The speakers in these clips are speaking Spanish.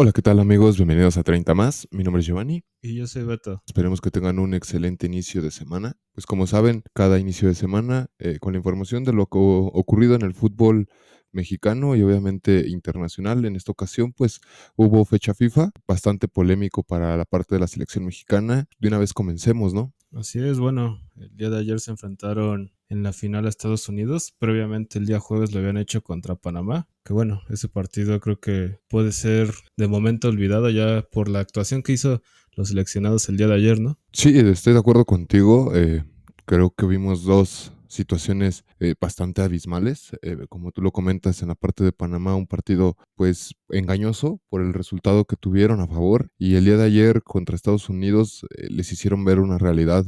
Hola, ¿qué tal amigos? Bienvenidos a 30 más. Mi nombre es Giovanni. Y yo soy Beto. Esperemos que tengan un excelente inicio de semana. Pues como saben, cada inicio de semana, con la información de lo que ocurrido en el fútbol mexicano y obviamente internacional. En esta ocasión, pues hubo fecha FIFA, bastante polémico para la parte de la selección mexicana. De una vez comencemos, ¿no? Así es, bueno, el día de ayer se enfrentaron en la final a Estados Unidos. Previamente el día jueves lo habían hecho contra Panamá. Que bueno, ese partido creo que puede ser de momento olvidado ya por la actuación que hizo los seleccionados el día de ayer, ¿no? Sí, estoy de acuerdo contigo. Creo que vimos dos situaciones bastante abismales. Como tú lo comentas, en la parte de Panamá, un partido pues engañoso por el resultado que tuvieron a favor. Y el día de ayer contra Estados Unidos les hicieron ver una realidad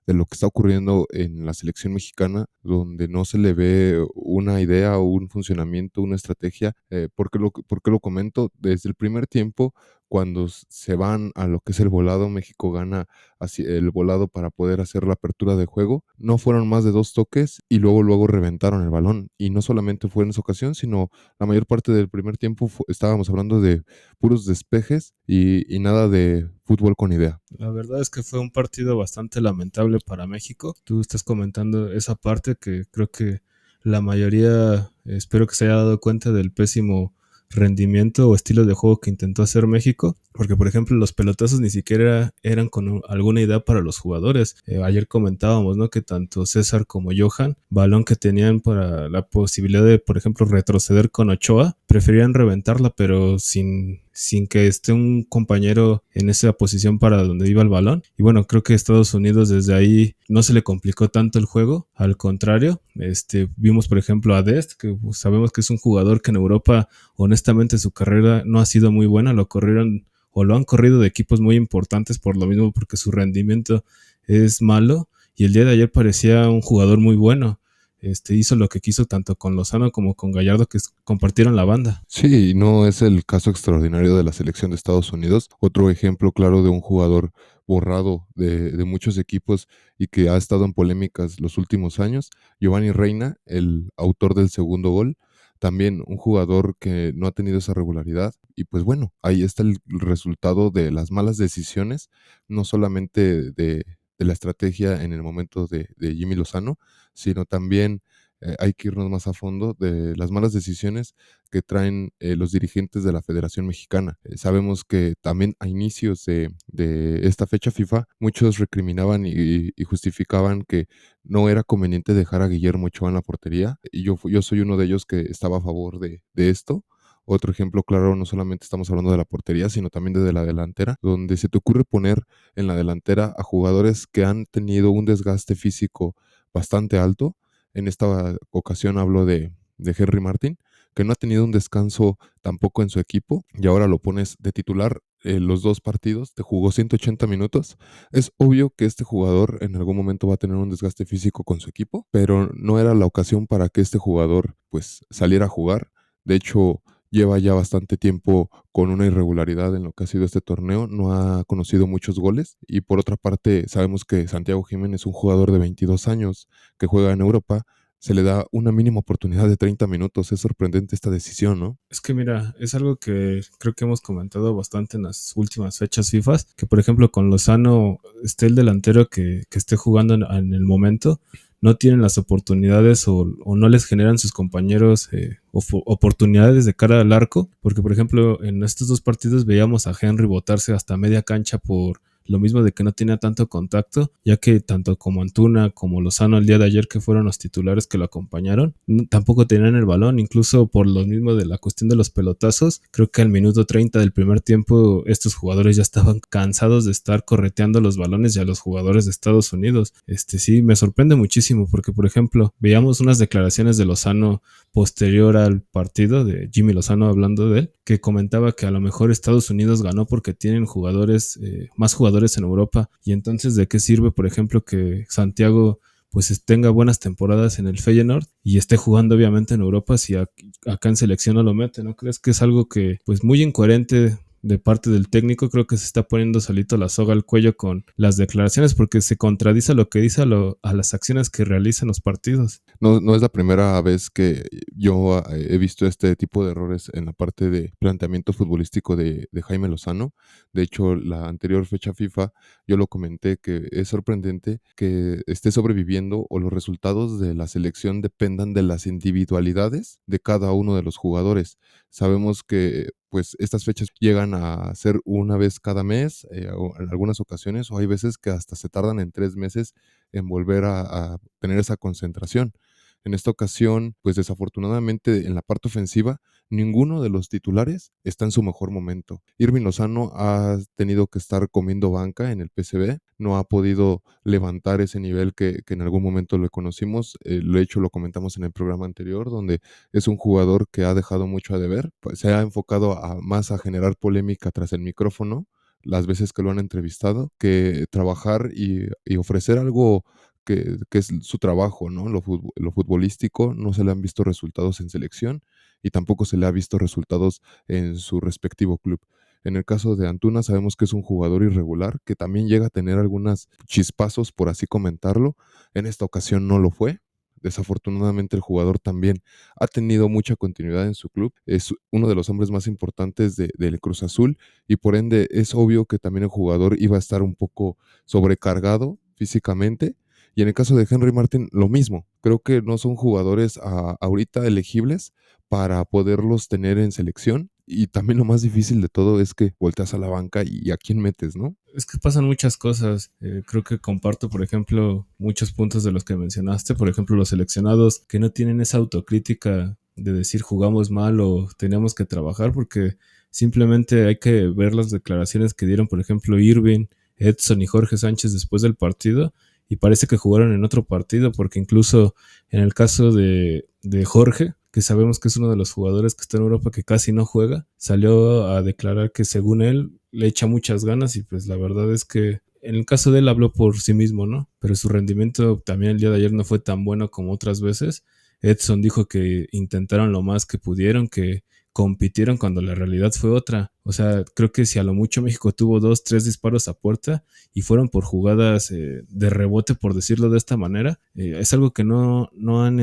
de lo que está ocurriendo en la selección mexicana, donde no se le ve una idea o un funcionamiento, una estrategia. ¿Por qué lo comento? Desde el primer tiempo, cuando se van a lo que es el volado, México gana así el volado para poder hacer la apertura de juego. No fueron más de 2 toques y luego reventaron el balón. Y no solamente fue en esa ocasión, sino la mayor parte del primer tiempo estábamos hablando de puros despejes y nada de fútbol con idea. La verdad es que fue un partido bastante lamentable para México. Tú estás comentando esa parte que creo que la mayoría, espero que se haya dado cuenta del pésimo rendimiento o estilo de juego que intentó hacer México, porque por ejemplo los pelotazos ni siquiera eran con alguna idea para los jugadores. Ayer comentábamos, ¿no?, que tanto César como Johan, balón que tenían para la posibilidad de, por ejemplo, retroceder con Ochoa, preferían reventarla, pero sin que esté un compañero en esa posición para donde iba el balón. Y bueno, creo que Estados Unidos desde ahí no se le complicó tanto el juego, al contrario. Vimos por ejemplo a Dest, que sabemos que es un jugador que en Europa honestamente su carrera no ha sido muy buena, lo corrieron o lo han corrido de equipos muy importantes por lo mismo, porque su rendimiento es malo, y el día de ayer parecía un jugador muy bueno. Hizo lo que quiso tanto con Lozano como con Gallardo, que compartieron la banda. Sí, no es el caso extraordinario de la selección de Estados Unidos. Otro ejemplo claro de un jugador borrado de muchos equipos y que ha estado en polémicas los últimos años, Giovanni Reina, el autor del segundo gol. También un jugador que no ha tenido esa regularidad. Y pues bueno, ahí está el resultado de las malas decisiones, no solamente de la estrategia en el momento de Jimmy Lozano, sino también hay que irnos más a fondo de las malas decisiones que traen los dirigentes de la Federación Mexicana. Sabemos que también a inicios de esta fecha FIFA, muchos recriminaban y justificaban que no era conveniente dejar a Guillermo Ochoa en la portería, y yo soy uno de ellos que estaba a favor de esto. Otro ejemplo claro, no solamente estamos hablando de la portería, sino también de la delantera, donde se te ocurre poner en la delantera a jugadores que han tenido un desgaste físico bastante alto. En esta ocasión hablo de Henry Martin, que no ha tenido un descanso tampoco en su equipo, y ahora lo pones de titular los dos partidos, te jugó 180 minutos. Es obvio que este jugador en algún momento va a tener un desgaste físico con su equipo, pero no era la ocasión para que este jugador pues saliera a jugar. De hecho, lleva ya bastante tiempo con una irregularidad en lo que ha sido este torneo, no ha conocido muchos goles, y por otra parte sabemos que Santiago Jiménez es un jugador de 22 años que juega en Europa, se le da una mínima oportunidad de 30 minutos. Es sorprendente esta decisión, ¿no? Es que mira, es algo que creo que hemos comentado bastante en las últimas fechas FIFA, que por ejemplo con Lozano esté el delantero que esté jugando en el momento, no tienen las oportunidades o no les generan sus compañeros oportunidades de cara al arco, porque por ejemplo en estos dos partidos veíamos a Henry botarse hasta media cancha por lo mismo de que no tenía tanto contacto, ya que tanto como Antuna como Lozano el día de ayer, que fueron los titulares que lo acompañaron, tampoco tenían el balón, incluso por lo mismo de la cuestión de los pelotazos. Creo que al minuto 30 del primer tiempo estos jugadores ya estaban cansados de estar correteando los balones y a los jugadores de Estados Unidos. Sí, me sorprende muchísimo porque, por ejemplo, veíamos unas declaraciones de Lozano posterior al partido, de Jimmy Lozano hablando de él, que comentaba que a lo mejor Estados Unidos ganó porque tienen jugadores, más jugadores en Europa, y entonces de qué sirve, por ejemplo, que Santiago pues tenga buenas temporadas en el Feyenoord y esté jugando obviamente en Europa si acá en selección no lo mete. ¿No crees que es algo que pues muy incoherente de parte del técnico, creo que se está poniendo solito la soga al cuello con las declaraciones porque se contradice lo que dice a las acciones que realizan los partidos. No, no es la primera vez que yo he visto este tipo de errores en la parte de planteamiento futbolístico de Jaime Lozano. De hecho, la anterior fecha FIFA, yo lo comenté que es sorprendente que esté sobreviviendo o los resultados de la selección dependan de las individualidades de cada uno de los jugadores. Sabemos que pues estas fechas llegan a ser una vez cada mes, o en algunas ocasiones, o hay veces que hasta se tardan en 3 meses en volver a tener esa concentración. En esta ocasión, pues desafortunadamente en la parte ofensiva, ninguno de los titulares está en su mejor momento. Irving Lozano ha tenido que estar comiendo banca en el PSV, no ha podido levantar ese nivel que en algún momento le conocimos. De hecho, lo comentamos en el programa anterior, donde es un jugador que ha dejado mucho a deber. Pues, se ha enfocado más a generar polémica tras el micrófono las veces que lo han entrevistado, que trabajar y ofrecer algo que es su trabajo, ¿no? Lo futbolístico, no se le han visto resultados en selección y tampoco se le ha visto resultados en su respectivo club. En el caso de Antuna sabemos que es un jugador irregular, que también llega a tener algunos chispazos, por así comentarlo. En esta ocasión no lo fue. Desafortunadamente el jugador también ha tenido mucha continuidad en su club. Es uno de los hombres más importantes del Cruz Azul y por ende es obvio que también el jugador iba a estar un poco sobrecargado físicamente. Y en el caso de Henry Martin, lo mismo. Creo que no son jugadores ahorita elegibles para poderlos tener en selección. Y también lo más difícil de todo es que volteas a la banca y a quién metes, ¿no? Es que pasan muchas cosas. Creo que comparto, por ejemplo, muchos puntos de los que mencionaste. Por ejemplo, los seleccionados que no tienen esa autocrítica de decir jugamos mal o tenemos que trabajar, porque simplemente hay que ver las declaraciones que dieron, por ejemplo, Irving, Edson y Jorge Sánchez después del partido. Y parece que jugaron en otro partido, porque incluso en el caso de Jorge, que sabemos que es uno de los jugadores que está en Europa que casi no juega, salió a declarar que según él le echa muchas ganas y pues la verdad es que en el caso de él habló por sí mismo, ¿no? Pero su rendimiento también el día de ayer no fue tan bueno como otras veces. Edson dijo que intentaron lo más que pudieron, que compitieron cuando la realidad fue otra. O sea, creo que si a lo mucho México tuvo 2, 3 disparos a puerta y fueron por jugadas de rebote, por decirlo de esta manera, es algo que no han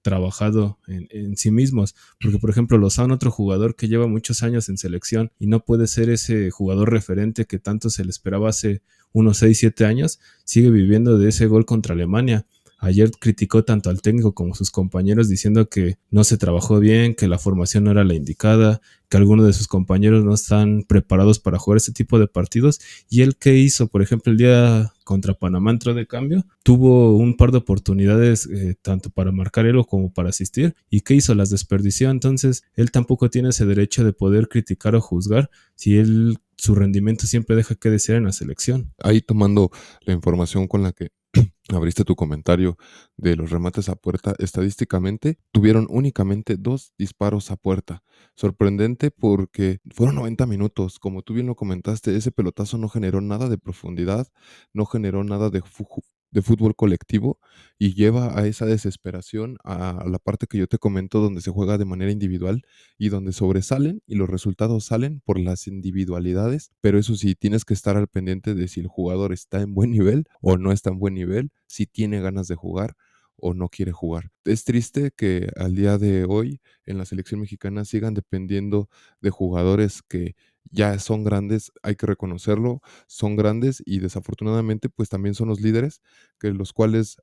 trabajado en sí mismos, porque por ejemplo Lozano, otro jugador que lleva muchos años en selección y no puede ser ese jugador referente que tanto se le esperaba hace unos 6, 7 años, sigue viviendo de ese gol contra Alemania. Ayer criticó tanto al técnico como a sus compañeros diciendo que no se trabajó bien, que la formación no era la indicada, que algunos de sus compañeros no están preparados para jugar ese tipo de partidos. Y él, ¿qué hizo? Por ejemplo, el día contra Panamá entró de cambio, tuvo un par de oportunidades tanto para marcar él como para asistir. ¿Y qué hizo? Las desperdició. Entonces, él tampoco tiene ese derecho de poder criticar o juzgar si su rendimiento siempre deja que desear en la selección. Ahí tomando la información con la que abriste tu comentario de los remates a puerta, estadísticamente tuvieron únicamente 2 disparos a puerta. Sorprendente porque fueron 90 minutos. Como tú bien lo comentaste, ese pelotazo no generó nada de profundidad, no generó nada de fútbol colectivo y lleva a esa desesperación a la parte que yo te comento donde se juega de manera individual y donde sobresalen y los resultados salen por las individualidades, pero eso sí, tienes que estar al pendiente de si el jugador está en buen nivel o no está en buen nivel, si tiene ganas de jugar o no quiere jugar. Es triste que al día de hoy en la selección mexicana sigan dependiendo de jugadores que ya son grandes, hay que reconocerlo, son grandes y desafortunadamente pues también son los líderes que los cuales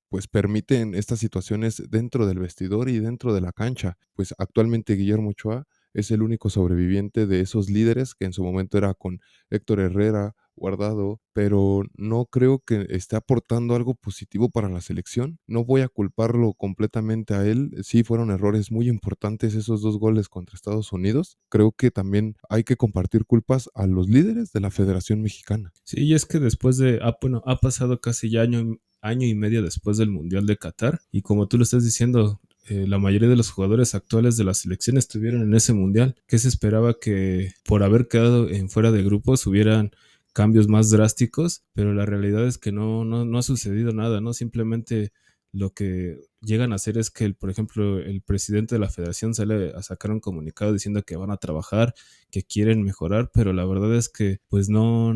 pues permiten estas situaciones dentro del vestidor y dentro de la cancha. Pues actualmente Guillermo Ochoa es el único sobreviviente de esos líderes que en su momento era con Héctor Herrera, Guardado, pero no creo que esté aportando algo positivo para la selección. No voy a culparlo completamente a él. Sí, fueron errores muy importantes esos 2 goles contra Estados Unidos. Creo que también hay que compartir culpas a los líderes de la Federación Mexicana. Sí, y es que después ha pasado casi ya año y medio después del Mundial de Qatar, y como tú lo estás diciendo, la mayoría de los jugadores actuales de la selección estuvieron en ese Mundial. ¿Qué se esperaba? Que por haber quedado en fuera de grupos hubieran cambios más drásticos, pero la realidad es que no ha sucedido nada, ¿no? Simplemente lo que llegan a hacer es que, por ejemplo, el presidente de la federación sale a sacar un comunicado diciendo que van a trabajar, que quieren mejorar, pero la verdad es que pues no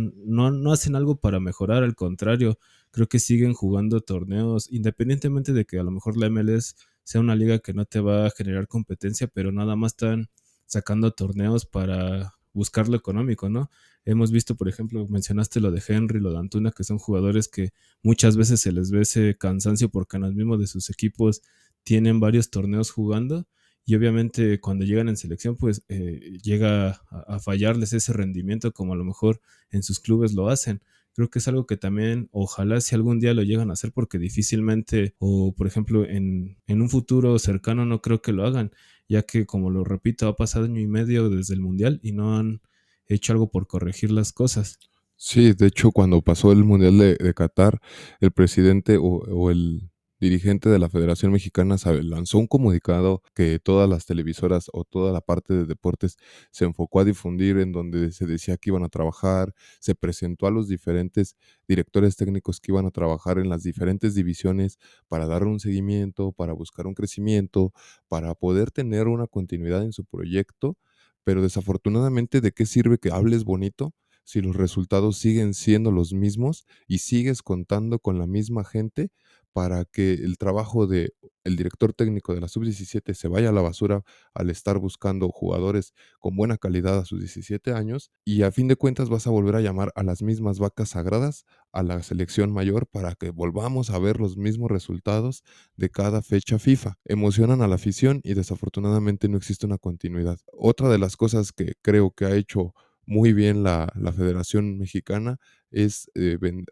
hacen algo para mejorar, al contrario, creo que siguen jugando torneos, independientemente de que a lo mejor la MLS sea una liga que no te va a generar competencia, pero nada más están sacando torneos para buscar lo económico, ¿no? Hemos visto, por ejemplo, mencionaste lo de Henry, lo de Antuna, que son jugadores que muchas veces se les ve ese cansancio porque en los mismos de sus equipos tienen varios torneos jugando y obviamente cuando llegan en selección pues llega a fallarles ese rendimiento como a lo mejor en sus clubes lo hacen. Creo que es algo que también ojalá si algún día lo llegan a hacer porque difícilmente o por ejemplo en un futuro cercano no creo que lo hagan, ya que como lo repito ha pasado año y medio desde el Mundial y no han hecho algo por corregir las cosas. Sí, de hecho, cuando pasó el Mundial de Qatar, el presidente o el dirigente de la Federación Mexicana lanzó un comunicado que todas las televisoras o toda la parte de deportes se enfocó a difundir, en donde se decía que iban a trabajar, se presentó a los diferentes directores técnicos que iban a trabajar en las diferentes divisiones para dar un seguimiento, para buscar un crecimiento, para poder tener una continuidad en su proyecto, pero desafortunadamente, ¿de qué sirve que hables bonito si los resultados siguen siendo los mismos y sigues contando con la misma gente para que el trabajo de el director técnico de la sub-17 se vaya a la basura al estar buscando jugadores con buena calidad a sus 17 años y a fin de cuentas vas a volver a llamar a las mismas vacas sagradas a la selección mayor para que volvamos a ver los mismos resultados de cada fecha FIFA? Emocionan a la afición y desafortunadamente no existe una continuidad. Otra de las cosas que creo que ha hecho muy bien la Federación Mexicana es,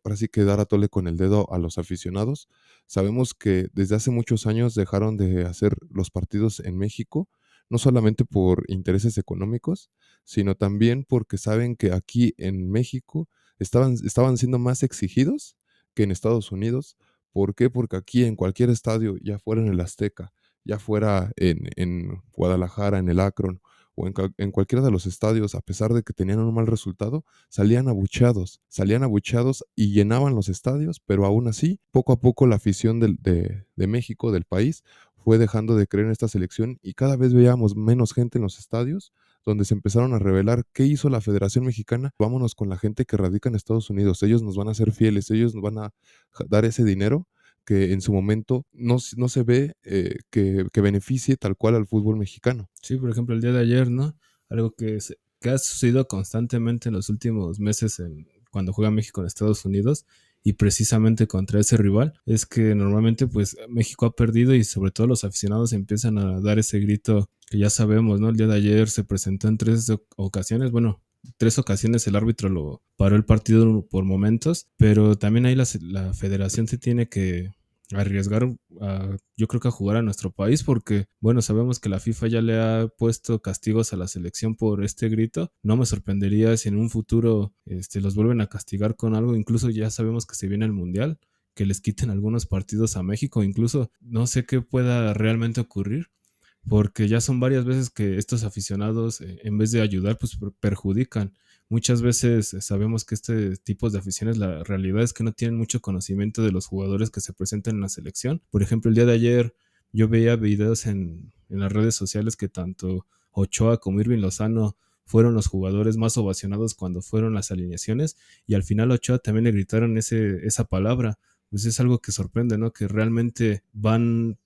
ahora sí que dar a tole con el dedo a los aficionados. Sabemos que desde hace muchos años dejaron de hacer los partidos en México, no solamente por intereses económicos, sino también porque saben que aquí en México estaban siendo más exigidos que en Estados Unidos. ¿Por qué? Porque aquí en cualquier estadio, ya fuera en el Azteca, ya fuera en Guadalajara, en el Akron, o en cualquiera de los estadios, a pesar de que tenían un mal resultado, salían abucheados y llenaban los estadios, pero aún así, poco a poco la afición de México, del país, fue dejando de creer en esta selección y cada vez veíamos menos gente en los estadios, donde se empezaron a revelar qué hizo la Federación Mexicana. Vámonos con la gente que radica en Estados Unidos, ellos nos van a ser fieles, ellos nos van a dar ese dinero que en su momento no se ve que beneficie tal cual al fútbol mexicano. Sí, por ejemplo, el día de ayer, ¿no? Algo que ha sucedido constantemente en los últimos meses cuando juega México en Estados Unidos y precisamente contra ese rival, es que normalmente pues México ha perdido y sobre todo los aficionados empiezan a dar ese grito que ya sabemos, ¿no? El día de ayer se presentó en tres ocasiones, bueno, tres ocasiones el árbitro lo paró el partido por momentos, pero también ahí la federación se tiene que arriesgar yo creo que a jugar a nuestro país porque, bueno, sabemos que la FIFA ya le ha puesto castigos a la selección por este grito. No me sorprendería si en un futuro los vuelven a castigar con algo, incluso ya sabemos que se viene el Mundial, que les quiten algunos partidos a México, incluso no sé qué pueda realmente ocurrir, porque ya son varias veces que estos aficionados, en vez de ayudar, pues perjudican. Muchas veces sabemos que este tipo de aficiones, la realidad es que no tienen mucho conocimiento de los jugadores que se presentan en la selección. Por ejemplo, el día de ayer yo veía videos en las redes sociales que tanto Ochoa como Irving Lozano fueron los jugadores más ovacionados cuando fueron las alineaciones y al final a Ochoa también le gritaron esa palabra. Pues es algo que sorprende, ¿no? Que realmente van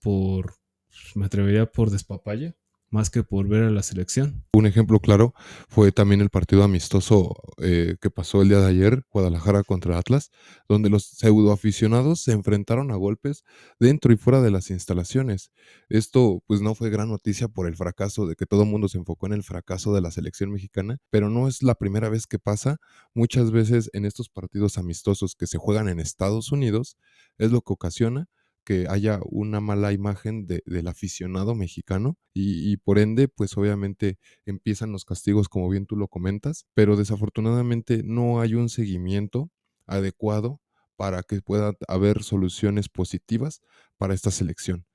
me atrevería por despapalle, más que por ver a la selección. Un ejemplo claro fue también el partido amistoso que pasó el día de ayer, Guadalajara contra Atlas, donde los pseudoaficionados se enfrentaron a golpes dentro y fuera de las instalaciones. Esto pues no fue gran noticia por el fracaso, de que todo el mundo se enfocó en el fracaso de la selección mexicana, pero no es la primera vez que pasa. Muchas veces en estos partidos amistosos que se juegan en Estados Unidos es lo que ocasiona que haya una mala imagen del aficionado mexicano y por ende, pues obviamente empiezan los castigos, como bien tú lo comentas, pero desafortunadamente no hay un seguimiento adecuado para que pueda haber soluciones positivas para esta selección.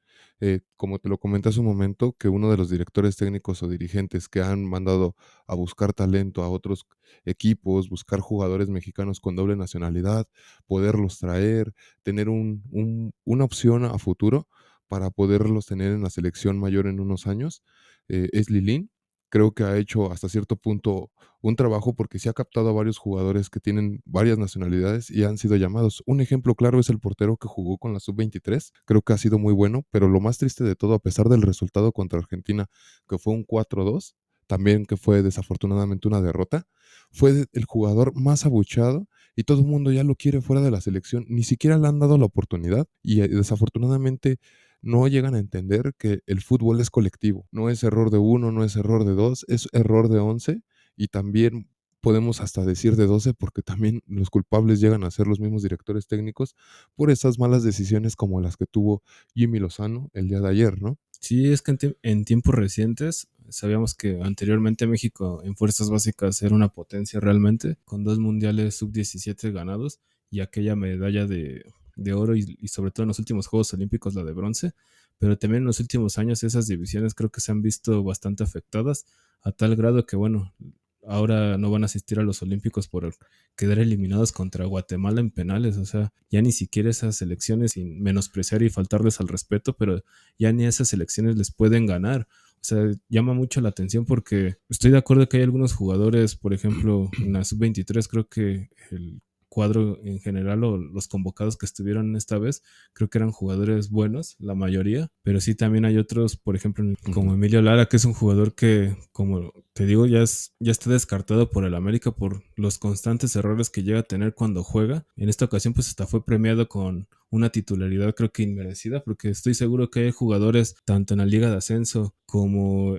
como te lo comenté hace un momento, que uno de los directores técnicos o dirigentes que han mandado a buscar talento a otros equipos, buscar jugadores mexicanos con doble nacionalidad, poderlos traer, tener una opción a futuro para poderlos tener en la selección mayor en unos años, es Lilín. Creo que ha hecho hasta cierto punto un trabajo porque sí ha captado a varios jugadores que tienen varias nacionalidades y han sido llamados. Un ejemplo claro es el portero que jugó con la sub-23. Creo que ha sido muy bueno, pero lo más triste de todo, a pesar del resultado contra Argentina, que fue un 4-2, también que fue desafortunadamente una derrota, fue el jugador más abucheado y todo el mundo ya lo quiere fuera de la selección. Ni siquiera le han dado la oportunidad y desafortunadamente no llegan a entender que el fútbol es colectivo. No es error de uno, no es error de dos, es error de 11 y también podemos hasta decir de 12 porque también los culpables llegan a ser los mismos directores técnicos por esas malas decisiones como las que tuvo Jimmy Lozano el día de ayer, ¿no? Sí, es que en tiempos recientes sabíamos que anteriormente México en fuerzas básicas era una potencia realmente, con 2 mundiales sub-17 ganados y aquella medalla de oro y sobre todo en los últimos Juegos Olímpicos la de bronce, pero también en los últimos años esas divisiones creo que se han visto bastante afectadas a tal grado que bueno, ahora no van a asistir a los Olímpicos por quedar eliminados contra Guatemala en penales, o sea, ya ni siquiera esas selecciones, sin menospreciar y faltarles al respeto, pero ya ni esas selecciones les pueden ganar. O sea, llama mucho la atención porque estoy de acuerdo que hay algunos jugadores, por ejemplo, en la sub-23, creo que el cuadro en general o los convocados que estuvieron esta vez, creo que eran jugadores buenos, la mayoría, pero sí también hay otros, por ejemplo, como Emilio Lara, que es un jugador que, como te digo, ya está descartado por el América por los constantes errores que llega a tener cuando juega. En esta ocasión, pues hasta fue premiado con una titularidad creo que inmerecida, porque estoy seguro que hay jugadores tanto en la Liga de Ascenso como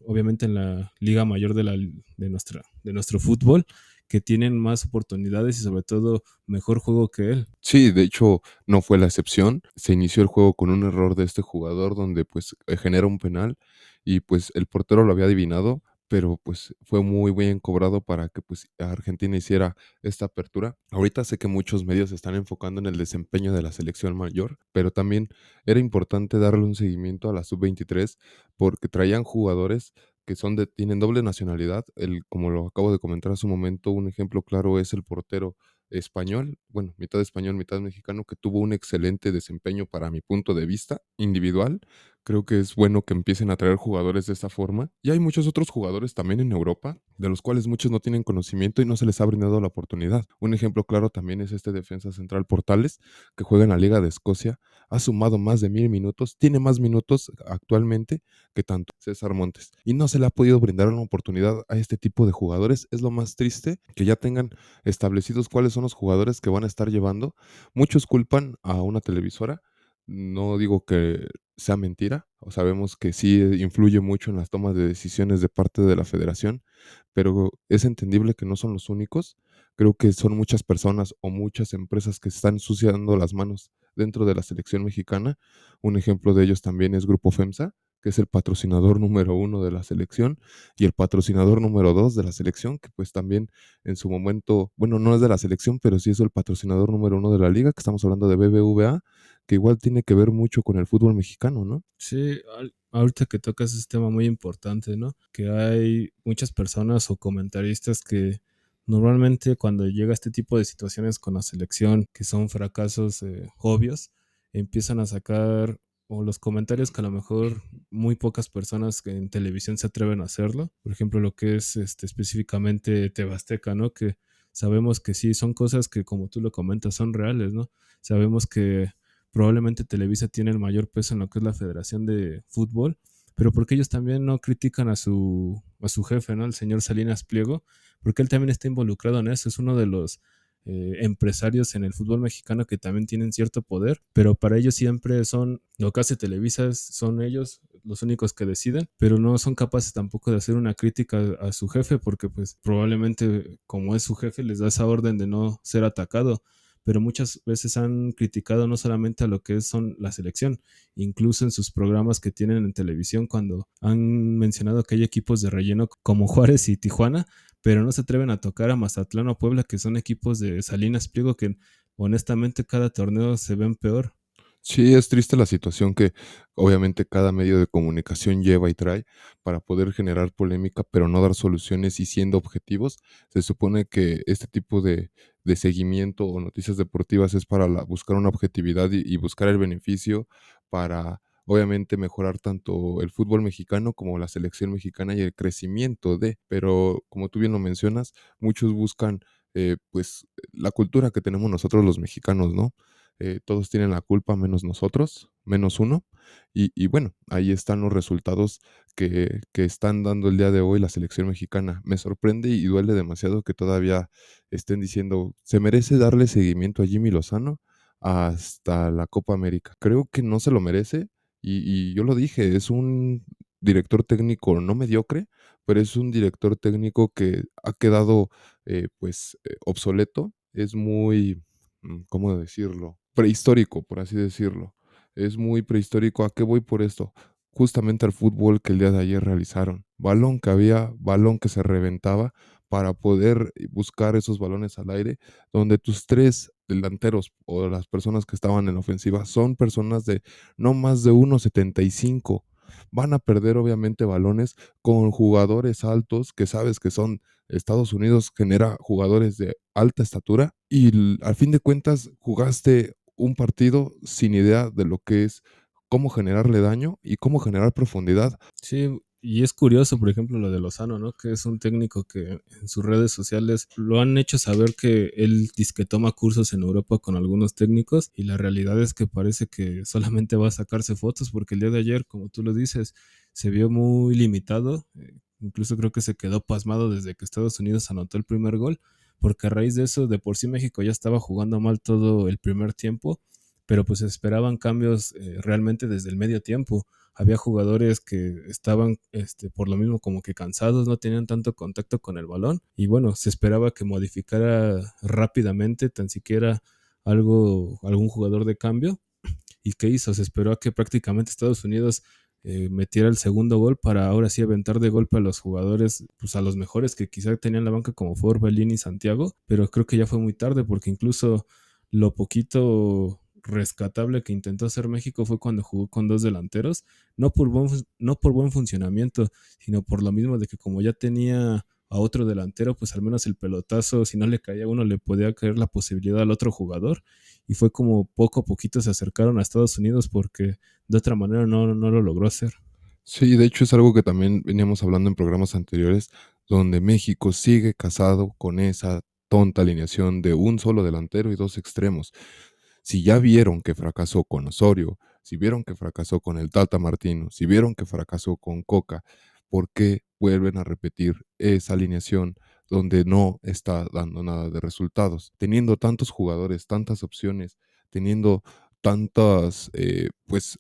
obviamente en la Liga Mayor de nuestro fútbol, que tienen más oportunidades y sobre todo mejor juego que él. Sí, de hecho, no fue la excepción. Se inició el juego con un error de este jugador donde pues genera un penal y pues el portero lo había adivinado, pero pues fue muy bien cobrado para que pues Argentina hiciera esta apertura. Ahorita sé que muchos medios se están enfocando en el desempeño de la selección mayor, pero también era importante darle un seguimiento a la sub-23 porque traían jugadores que tienen doble nacionalidad. Como lo acabo de comentar hace un momento, un ejemplo claro es el portero español, bueno, mitad español, mitad mexicano, que tuvo un excelente desempeño para mi punto de vista individual. Creo que es bueno que empiecen a traer jugadores de esta forma. Y hay muchos otros jugadores también en Europa, de los cuales muchos no tienen conocimiento y no se les ha brindado la oportunidad. Un ejemplo claro también es este defensa central Portales, que juega en la Liga de Escocia, ha sumado más de 1000 minutos, tiene más minutos actualmente que tanto César Montes. Y no se le ha podido brindar una oportunidad a este tipo de jugadores. Es lo más triste que ya tengan establecidos cuáles son los jugadores que van a estar llevando. Muchos culpan a una televisora, no digo que sea mentira, o sabemos que sí influye mucho en las tomas de decisiones de parte de la federación, pero es entendible que no son los únicos. Creo que son muchas personas o muchas empresas que están ensuciando las manos dentro de la selección mexicana. Un ejemplo de ellos también es Grupo FEMSA, que es el patrocinador número 1 de la selección y el patrocinador número 2 de la selección, que pues también en su momento, bueno, no es de la selección, pero sí es el patrocinador número 1 de la liga, que estamos hablando de BBVA, que igual tiene que ver mucho con el fútbol mexicano, ¿no? Sí, ahorita que tocas este tema muy importante, ¿no? Que hay muchas personas o comentaristas que normalmente cuando llega este tipo de situaciones con la selección, que son fracasos obvios, empiezan a sacar o los comentarios que a lo mejor muy pocas personas que en televisión se atreven a hacerlo. Por ejemplo, lo que es específicamente TV Azteca, ¿no? Que sabemos que sí, son cosas que como tú lo comentas son reales, ¿no? Sabemos que probablemente Televisa tiene el mayor peso en lo que es la Federación de Fútbol, pero porque ellos también no critican a su jefe, ¿no? El señor Salinas Pliego, porque él también está involucrado en eso, es uno de los empresarios en el fútbol mexicano que también tienen cierto poder, pero para ellos siempre son, lo que hace Televisa son ellos los únicos que deciden, pero no son capaces tampoco de hacer una crítica a su jefe, porque pues probablemente como es su jefe les da esa orden de no ser atacado, pero muchas veces han criticado no solamente a lo que son la selección, incluso en sus programas que tienen en televisión cuando han mencionado que hay equipos de relleno como Juárez y Tijuana, pero no se atreven a tocar a Mazatlán o Puebla, que son equipos de Salinas Pliego que honestamente cada torneo se ven peor. Sí, es triste la situación que obviamente cada medio de comunicación lleva y trae para poder generar polémica, pero no dar soluciones y siendo objetivos. Se supone que este tipo de seguimiento o noticias deportivas es para buscar una objetividad y buscar el beneficio para obviamente mejorar tanto el fútbol mexicano como la selección mexicana y el crecimiento de, pero como tú bien lo mencionas, muchos buscan pues la cultura que tenemos nosotros los mexicanos, ¿no? Todos tienen la culpa menos nosotros, menos uno. Y bueno, ahí están los resultados que están dando el día de hoy la selección mexicana. Me sorprende y duele demasiado que todavía estén diciendo, se merece darle seguimiento a Jimmy Lozano hasta la Copa América. Creo que no se lo merece y yo lo dije, es un director técnico no mediocre, pero es un director técnico que ha quedado obsoleto, es muy, ¿cómo decirlo? Prehistórico, por así decirlo. Es muy prehistórico. ¿A qué voy por esto? Justamente al fútbol que el día de ayer realizaron. Balón que había, balón que se reventaba para poder buscar esos balones al aire, donde tus tres delanteros o las personas que estaban en ofensiva son personas de no más de 1,75. Van a perder obviamente balones con jugadores altos que sabes que son Estados Unidos genera jugadores de alta estatura y al fin de cuentas jugaste un partido sin idea de lo que es cómo generarle daño y cómo generar profundidad. Sí, y es curioso, por ejemplo, lo de Lozano, ¿no? Que es un técnico que en sus redes sociales lo han hecho saber que él dice que toma cursos en Europa con algunos técnicos y la realidad es que parece que solamente va a sacarse fotos porque el día de ayer, como tú lo dices, se vio muy limitado. Incluso creo que se quedó pasmado desde que Estados Unidos anotó el primer gol, porque a raíz de eso, de por sí México ya estaba jugando mal todo el primer tiempo, pero pues esperaban cambios realmente desde el medio tiempo. Había jugadores que estaban por lo mismo como que cansados, no tenían tanto contacto con el balón y bueno, se esperaba que modificara rápidamente tan siquiera algún jugador de cambio. ¿Y qué hizo? Se esperó a que prácticamente Estados Unidos metiera el segundo gol para ahora sí aventar de golpe a los jugadores, pues a los mejores que quizá tenían la banca como fue Orbelín y Santiago, pero creo que ya fue muy tarde porque incluso lo poquito rescatable que intentó hacer México fue cuando jugó con dos delanteros, no por buen funcionamiento, sino por lo mismo de que como ya tenía a otro delantero, pues al menos el pelotazo, si no le caía a uno, le podía caer la posibilidad al otro jugador. Y fue como poco a poquito se acercaron a Estados Unidos porque de otra manera no lo logró hacer. Sí, de hecho es algo que también veníamos hablando en programas anteriores, donde México sigue casado con esa tonta alineación de un solo delantero y dos extremos. Si ya vieron que fracasó con Osorio, si vieron que fracasó con el Tata Martino, si vieron que fracasó con Coca, ¿por qué vuelven a repetir esa alineación donde no está dando nada de resultados? Teniendo tantos jugadores, tantas opciones, teniendo tantos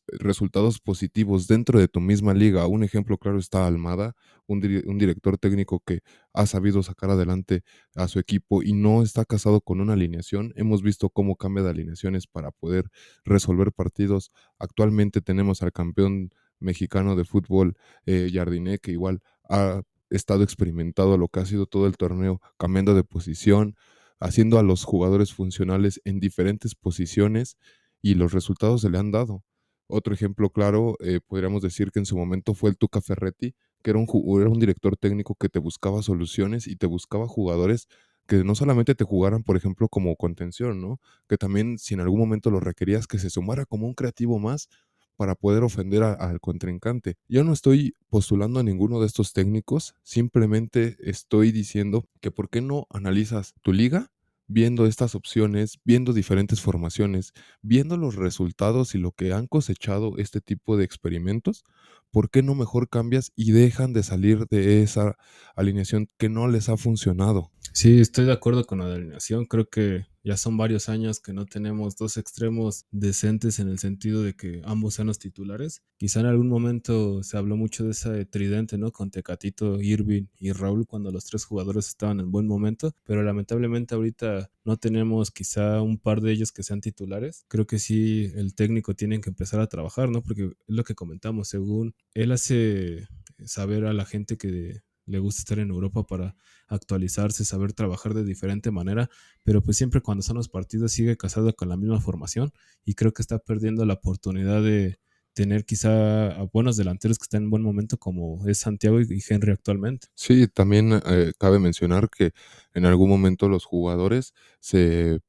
resultados positivos dentro de tu misma liga. Un ejemplo claro está Almada, un director técnico que ha sabido sacar adelante a su equipo y no está casado con una alineación. Hemos visto cómo cambia de alineaciones para poder resolver partidos. Actualmente tenemos al campeón mexicano de fútbol, Jardiné, que igual ha estado experimentado lo que ha sido todo el torneo, cambiando de posición, haciendo a los jugadores funcionales en diferentes posiciones y los resultados se le han dado. Otro ejemplo claro, podríamos decir que en su momento fue el Tuca Ferretti, que era un director técnico que te buscaba soluciones y te buscaba jugadores que no solamente te jugaran, por ejemplo, como contención, ¿no? Que también, si en algún momento lo requerías, que se sumara como un creativo más para poder ofender al contrincante. Yo no estoy postulando a ninguno de estos técnicos, simplemente estoy diciendo que por qué no analizas tu liga viendo estas opciones, viendo diferentes formaciones, viendo los resultados y lo que han cosechado este tipo de experimentos, ¿por qué no mejor cambias y dejan de salir de esa alineación que no les ha funcionado? Sí, estoy de acuerdo con la alineación. Creo que ya son varios años que no tenemos dos extremos decentes en el sentido de que ambos sean los titulares. Quizá en algún momento se habló mucho de ese tridente, ¿no? Con Tecatito, Irving y Raúl cuando los tres jugadores estaban en buen momento, pero lamentablemente ahorita no tenemos quizá un par de ellos que sean titulares. Creo que sí el técnico tiene que empezar a trabajar, ¿no? Porque es lo que comentamos, según él hace saber a la gente que le gusta estar en Europa para actualizarse, saber trabajar de diferente manera, pero pues siempre cuando son los partidos sigue casado con la misma formación y creo que está perdiendo la oportunidad de tener quizá a buenos delanteros que están en buen momento como es Santiago y Henry actualmente. Sí, también cabe mencionar que en algún momento los jugadores se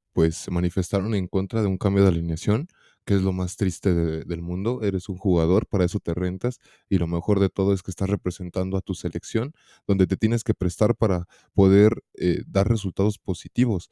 manifestaron en contra de un cambio de alineación, que es lo más triste del mundo. Eres un jugador, para eso te rentas, y lo mejor de todo es que estás representando a tu selección, donde te tienes que prestar para poder dar resultados positivos.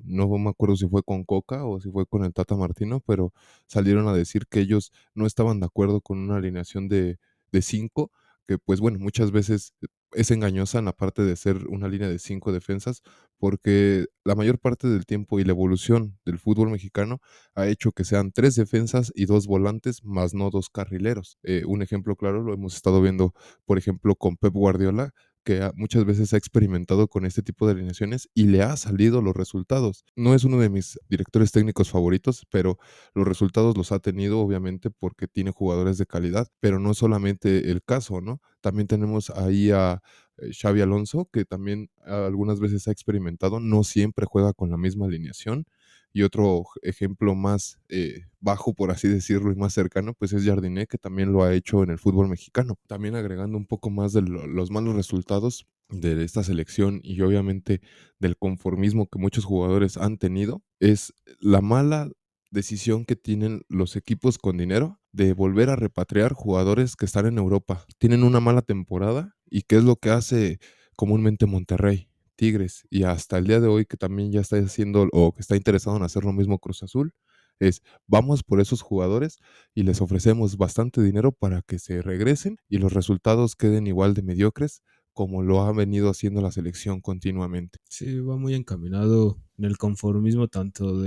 No me acuerdo si fue con Coca o si fue con el Tata Martino, pero salieron a decir que ellos no estaban de acuerdo con una alineación de 5, que pues bueno, muchas veces es engañosa en la parte de ser una línea de 5 defensas, porque la mayor parte del tiempo y la evolución del fútbol mexicano ha hecho que sean 3 defensas y 2 volantes, más no 2 carrileros. Un ejemplo claro lo hemos estado viendo, por ejemplo, con Pep Guardiola, que muchas veces ha experimentado con este tipo de alineaciones y le ha salido los resultados. No es uno de mis directores técnicos favoritos, pero los resultados los ha tenido obviamente porque tiene jugadores de calidad, pero no solamente el caso, ¿no? También tenemos ahí a Xavi Alonso, que también algunas veces ha experimentado, no siempre juega con la misma alineación. Y otro ejemplo más bajo, por así decirlo, y más cercano, pues es Jardiné, que también lo ha hecho en el fútbol mexicano. También agregando un poco más de los malos resultados de esta selección y obviamente del conformismo que muchos jugadores han tenido, es la mala decisión que tienen los equipos con dinero de volver a repatriar jugadores que están en Europa. Tienen una mala temporada y qué es lo que hace comúnmente Monterrey, Tigres y hasta el día de hoy que también ya está haciendo o que está interesado en hacer lo mismo Cruz Azul, es vamos por esos jugadores y les ofrecemos bastante dinero para que se regresen y los resultados queden igual de mediocres como lo ha venido haciendo la selección continuamente. Sí, va muy encaminado en el conformismo tanto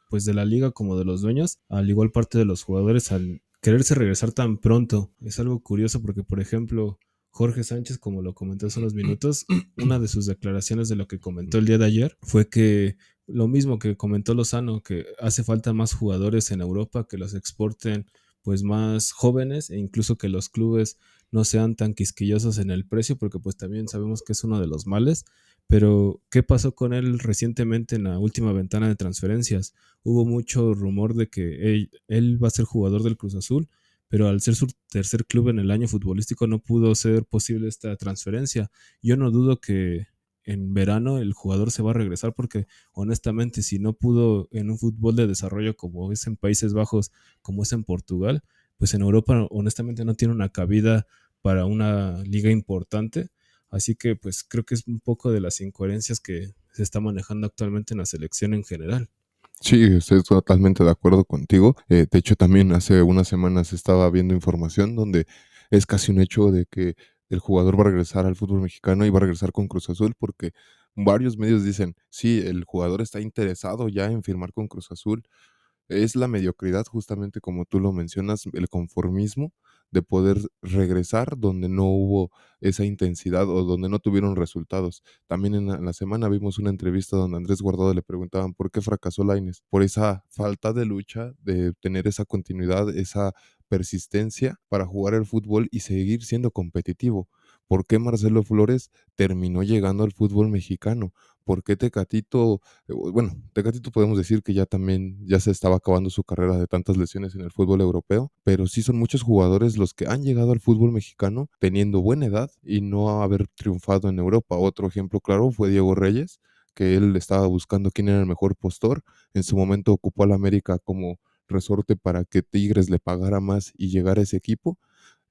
pues de la liga como de los dueños, al igual parte de los jugadores al quererse regresar tan pronto. Es algo curioso porque, por ejemplo, Jorge Sánchez, como lo comentó hace unos minutos, una de sus declaraciones de lo que comentó el día de ayer fue que lo mismo que comentó Lozano, que hace falta más jugadores en Europa que los exporten pues más jóvenes e incluso que los clubes no sean tan quisquillosos en el precio porque pues también sabemos que es uno de los males. Pero, ¿qué pasó con él recientemente en la última ventana de transferencias? Hubo mucho rumor de que él va a ser jugador del Cruz Azul, pero al ser su tercer club en el año futbolístico no pudo ser posible esta transferencia. Yo no dudo que en verano el jugador se va a regresar porque honestamente si no pudo en un fútbol de desarrollo como es en Países Bajos, como es en Portugal, pues en Europa honestamente no tiene una cabida para una liga importante. Así que pues creo que es un poco de las incoherencias que se está manejando actualmente en la selección en general. Sí, estoy totalmente de acuerdo contigo. De hecho, también hace unas semanas estaba viendo información donde es casi un hecho de que el jugador va a regresar al fútbol mexicano y va a regresar con Cruz Azul porque varios medios dicen, sí, el jugador está interesado ya en firmar con Cruz Azul. Es la mediocridad, justamente como tú lo mencionas, el conformismo de poder regresar donde no hubo esa intensidad o donde no tuvieron resultados. También en la semana vimos una entrevista donde Andrés Guardado le preguntaban por qué fracasó Lainez, por esa falta de lucha, de tener esa continuidad, esa persistencia para jugar el fútbol y seguir siendo competitivo. ¿Por qué Marcelo Flores terminó llegando al fútbol mexicano? ¿Por qué Tecatito bueno, Tecatito podemos decir que ya también ya se estaba acabando su carrera de tantas lesiones en el fútbol europeo, pero sí son muchos jugadores los que han llegado al fútbol mexicano teniendo buena edad y no haber triunfado en Europa. Otro ejemplo claro fue Diego Reyes, que él estaba buscando quién era el mejor postor. En su momento ocupó al América como resorte para que Tigres le pagara más y llegara a ese equipo.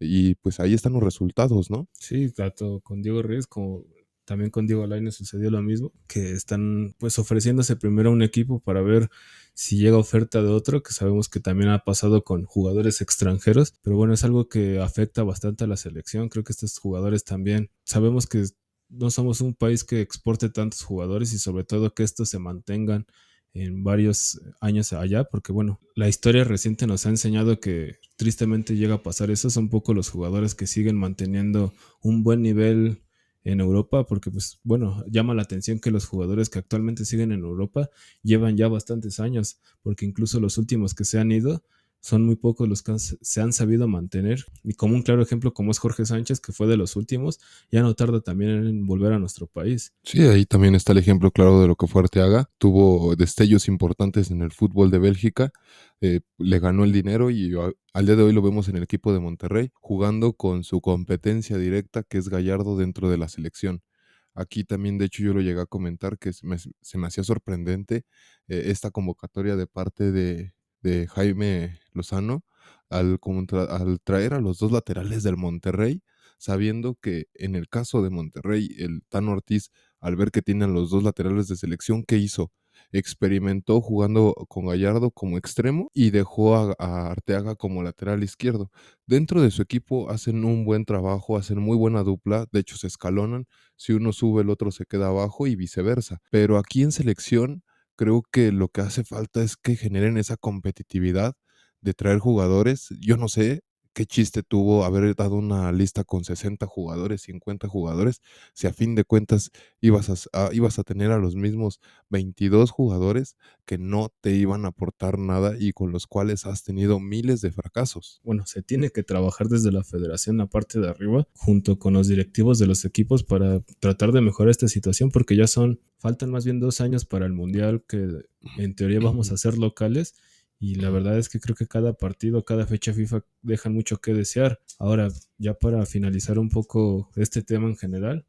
Y pues ahí están los resultados, ¿no? Sí, tanto con Diego Reyes como también con Diego Lainez sucedió lo mismo, que están pues ofreciéndose primero a un equipo para ver si llega oferta de otro, que sabemos que también ha pasado con jugadores extranjeros, pero bueno, es algo que afecta bastante a la selección. Creo que estos jugadores también, sabemos que no somos un país que exporte tantos jugadores y sobre todo que estos se mantengan en varios años allá, porque bueno, la historia reciente nos ha enseñado que tristemente llega a pasar eso, son pocos los jugadores que siguen manteniendo un buen nivel en Europa, porque pues bueno, llama la atención que los jugadores que actualmente siguen en Europa llevan ya bastantes años, porque incluso los últimos que se han ido son muy pocos los que se han sabido mantener. Y como un claro ejemplo, como es Jorge Sánchez, que fue de los últimos, ya no tarda también en volver a nuestro país. Sí, ahí también está el ejemplo claro de lo que fue Arteaga. Tuvo destellos importantes en el fútbol de Bélgica, le ganó el dinero y al día de hoy lo vemos en el equipo de Monterrey, jugando con su competencia directa, que es Gallardo dentro de la selección. Aquí también, de hecho, yo lo llegué a comentar que se me hacía sorprendente esta convocatoria de parte de Jaime Lozano al traer a los dos laterales del Monterrey, sabiendo que en el caso de Monterrey, el Tano Ortiz, al ver que tienen los dos laterales de selección, ¿qué hizo? Experimentó jugando con Gallardo como extremo y dejó a Arteaga como lateral izquierdo. Dentro de su equipo hacen un buen trabajo, hacen muy buena dupla, de hecho se escalonan, si uno sube el otro se queda abajo y viceversa. Pero aquí en selección creo que lo que hace falta es que generen esa competitividad de traer jugadores. Yo no sé qué chiste tuvo haber dado una lista con 60 jugadores, 50 jugadores, si a fin de cuentas ibas a tener a los mismos 22 jugadores que no te iban a aportar nada y con los cuales has tenido miles de fracasos. Bueno, se tiene que trabajar desde la federación, la parte de arriba, junto con los directivos de los equipos para tratar de mejorar esta situación, porque faltan más bien 2 años para el Mundial, que en teoría vamos a ser locales, y la verdad es que creo que cada partido, cada fecha FIFA dejan mucho que desear. Ahora, ya para finalizar un poco este tema en general,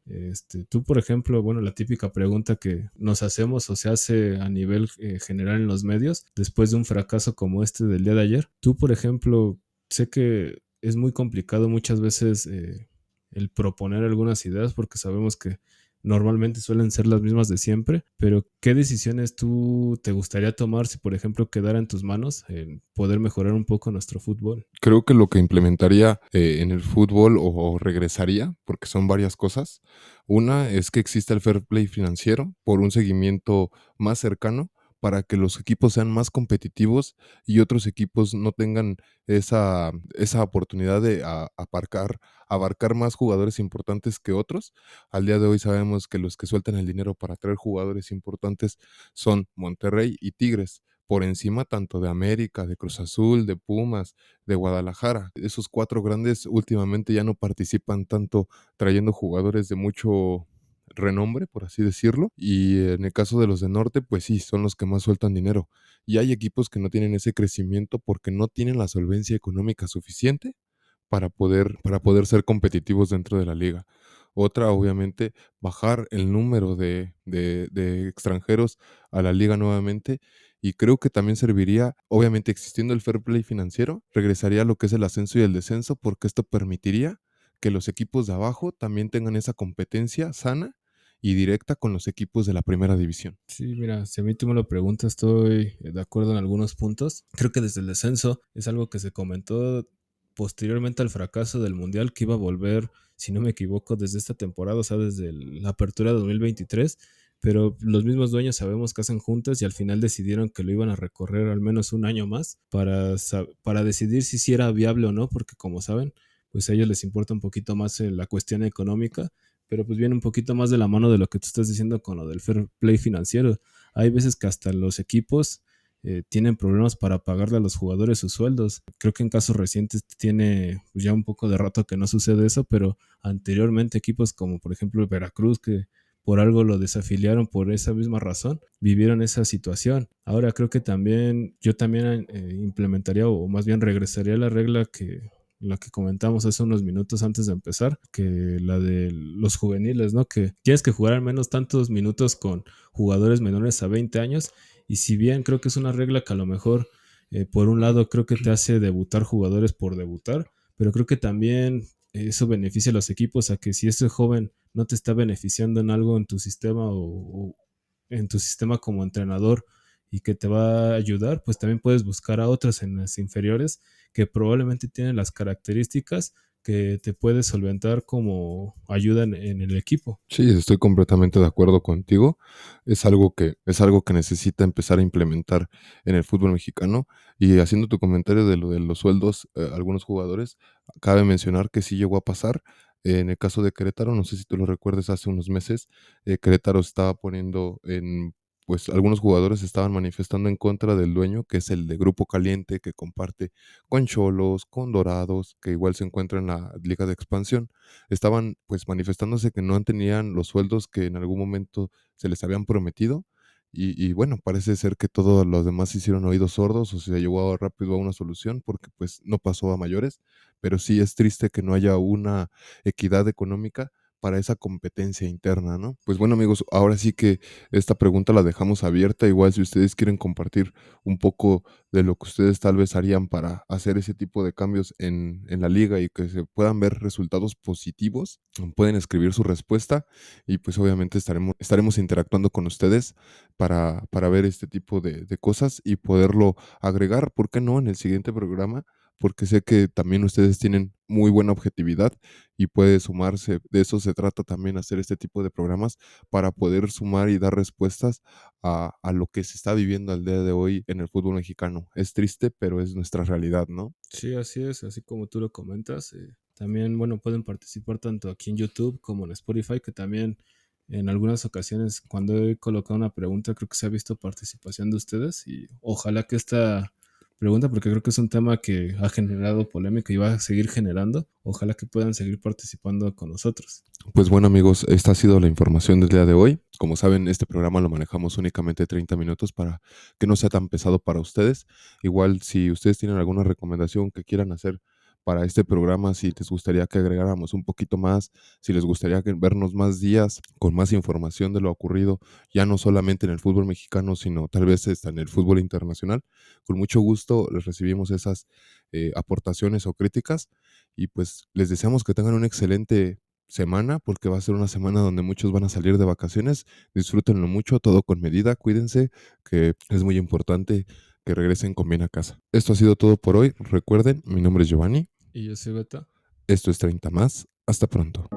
tú, por ejemplo, bueno, la típica pregunta que nos hacemos o se hace a nivel general en los medios, después de un fracaso como este del día de ayer, tú, por ejemplo, sé que es muy complicado muchas veces el proponer algunas ideas porque sabemos que normalmente suelen ser las mismas de siempre, pero ¿qué decisiones tú te gustaría tomar si, por ejemplo, quedara en tus manos en poder mejorar un poco nuestro fútbol? Creo que lo que implementaría en el fútbol o regresaría, porque son varias cosas. Una es que exista el fair play financiero por un seguimiento más cercano para que los equipos sean más competitivos y otros equipos no tengan esa oportunidad de abarcar más jugadores importantes que otros. Al día de hoy sabemos que los que sueltan el dinero para traer jugadores importantes son Monterrey y Tigres, por encima tanto de América, de Cruz Azul, de Pumas, de Guadalajara. Esos cuatro grandes últimamente ya no participan tanto trayendo jugadores de mucho renombre, por así decirlo, y en el caso de los de norte, pues sí, son los que más sueltan dinero. Y hay equipos que no tienen ese crecimiento porque no tienen la solvencia económica suficiente para poder ser competitivos dentro de la liga. Otra, obviamente, bajar el número de extranjeros a la liga nuevamente. Y creo que también serviría, obviamente existiendo el fair play financiero, regresaría a lo que es el ascenso y el descenso, porque esto permitiría que los equipos de abajo también tengan esa competencia sana y directa con los equipos de la primera división. Sí, mira, si a mí tú me lo preguntas, estoy de acuerdo en algunos puntos. Creo que desde el descenso es algo que se comentó posteriormente al fracaso del Mundial, que iba a volver, si no me equivoco, desde esta temporada, o sea, desde la apertura de 2023, pero los mismos dueños sabemos que hacen juntas y al final decidieron que lo iban a recorrer al menos un año más para decidir si era viable o no, porque como saben, pues a ellos les importa un poquito más la cuestión económica, pero pues viene un poquito más de la mano de lo que tú estás diciendo con lo del fair play financiero. Hay veces que hasta los equipos tienen problemas para pagarle a los jugadores sus sueldos. Creo que en casos recientes tiene pues, ya un poco de rato que no sucede eso, pero anteriormente equipos como por ejemplo Veracruz, que por algo lo desafiliaron por esa misma razón, vivieron esa situación. Ahora creo que yo también implementaría o más bien regresaría a la regla la que comentamos hace unos minutos antes de empezar, que la de los juveniles, ¿no? Que tienes que jugar al menos tantos minutos con jugadores menores a 20 años y si bien creo que es una regla que a lo mejor por un lado creo que te hace debutar jugadores por debutar, pero creo que también eso beneficia a los equipos a que si ese joven no te está beneficiando en algo en tu sistema o en tu sistema como entrenador y que te va a ayudar, pues también puedes buscar a otros en las inferiores que probablemente tienen las características que te puede solventar como ayuda en el equipo. Sí, estoy completamente de acuerdo contigo. Es algo que necesita empezar a implementar en el fútbol mexicano. Y haciendo tu comentario de lo de los sueldos, algunos jugadores, cabe mencionar que sí llegó a pasar. En el caso de Querétaro, no sé si tú lo recuerdes, hace unos meses, Querétaro estaba poniendo pues algunos jugadores estaban manifestando en contra del dueño, que es el de Grupo Caliente, que comparte con Xolos, con Dorados, que igual se encuentra en la liga de expansión. Estaban pues manifestándose que no tenían los sueldos que en algún momento se les habían prometido. Y bueno, parece ser que todos los demás hicieron oídos sordos o se llegó rápido a una solución porque pues no pasó a mayores, pero sí es triste que no haya una equidad económica para esa competencia interna, ¿no? Pues bueno, amigos, ahora sí que esta pregunta la dejamos abierta. Igual si ustedes quieren compartir un poco de lo que ustedes tal vez harían para hacer ese tipo de cambios en la liga y que se puedan ver resultados positivos, pueden escribir su respuesta y pues obviamente estaremos interactuando con ustedes para ver este tipo de cosas y poderlo agregar, ¿por qué no?, en el siguiente programa, porque sé que también ustedes tienen muy buena objetividad y puede sumarse. De eso se trata también, hacer este tipo de programas para poder sumar y dar respuestas a lo que se está viviendo al día de hoy en el fútbol mexicano. Es triste, pero es nuestra realidad, ¿no? Sí, así es, así como tú lo comentas. También, bueno, pueden participar tanto aquí en YouTube como en Spotify, que también en algunas ocasiones cuando he colocado una pregunta creo que se ha visto participación de ustedes y ojalá que esta pregunta, porque creo que es un tema que ha generado polémica y va a seguir generando, ojalá que puedan seguir participando con nosotros. Pues bueno, amigos, esta ha sido la información del día de hoy. Como saben, este programa lo manejamos únicamente 30 minutos para que no sea tan pesado para ustedes. Igual, si ustedes tienen alguna recomendación que quieran hacer para este programa, si les gustaría que agregáramos un poquito más, si les gustaría vernos más días con más información de lo ocurrido, ya no solamente en el fútbol mexicano, sino tal vez hasta en el fútbol internacional, con mucho gusto les recibimos esas aportaciones o críticas y pues les deseamos que tengan un excelente semana, porque va a ser una semana donde muchos van a salir de vacaciones. Disfrútenlo mucho, todo con medida, cuídense, que es muy importante que regresen con bien a casa. Esto ha sido todo por hoy. Recuerden, mi nombre es Giovanni. Y yo soy Beta. Esto es 30 más. Hasta pronto.